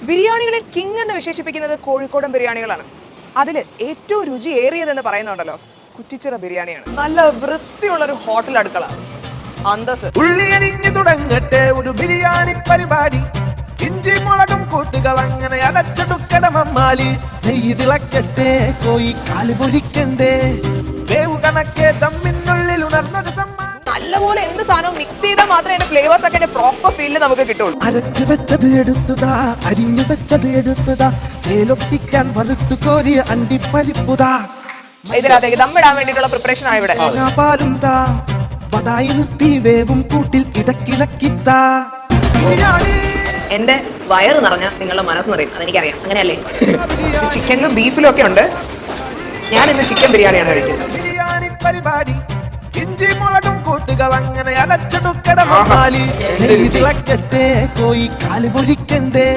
ബിരിയാണികളിൽ king എന്ന് വിശേഷിപ്പിക്കുന്നത് കോഴിക്കോടൻ ബിരിയാണികളാണ്. അതിൽ ഏറ്റവും രുചിയേറിയതെന്ന് പറയുന്നുണ്ടല്ലോ കുറ്റിച്ചിറ ബിരിയാണിയാണ്. നല്ല വൃത്തിയുള്ളൊരു ഹോട്ടൽ അടുക്കള, അന്തസ്. ഉള്ളിയരിഞ്ഞു തുടങ്ങട്ടെ ഒരു ബിരിയാണി പരിപാടി, ഇഞ്ചി മുളകും കൂട്ടുകൾ അങ്ങനെ അലച്ചെടുക്കട മമ്മാലി. നെയ്യ് തിളക്കട്ടെ കോയി കാല് പൊരിക്കണ്ടേ, വേവ് കണക്കെ തമ്മിനുള്ളിൽ ഉണർന്നത് നല്ലപോലെ എന്ത് സാധനവും മിക്സ് ചെയ്താൽ മാത്രമേ അതിന്റെ ഫ്ലേവേഴ്സ് ഒക്കെ പ്രോപ്പർ ഫീലിൽ നമുക്ക് കിട്ടുള്ളൂ. അരച്ചു വെച്ചത് എടുത്തുതാ, അരിഞ്ഞു വെച്ചത് എടുത്തുതാ, ചേലൊപ്പിക്കാൻ വറുത്തു കോരിയ അണ്ടിപ്പരിപ്പുതാ. ഇതിനകത്തേക്ക് ദമ്മിടാൻ വേണ്ടിയിട്ടുള്ള പ്രിപ്പറേഷൻ ആണ് ഇവിടെ. പാലും താ പതായി നിർത്തി വേവും കൂട്ടിൽ ഇടക്കിളക്കിത്താ. എന്റെ വയറ് നിറഞ്ഞ നിങ്ങളുടെ മനസ്സ് നിറയും, അതെനിക്കറിയാം. അങ്ങനെയല്ലേ? ചിക്കനിലും ബീഫിലും ഒക്കെ ഉണ്ട്. ഞാൻ ഇന്ന് ചിക്കൻ ബിരിയാണിയാണ് കഴിക്കുന്നത്. ബിരിയാണി പരിപാടി, ഇഞ്ചി മുളകും കൂട്ടുകൾ അങ്ങനെ അലച്ചെടുക്കട മമ്മാലി. നെയ്യ് തിളക്കട്ടെ കോയി കാല് പൊരിക്കണ്ടേ,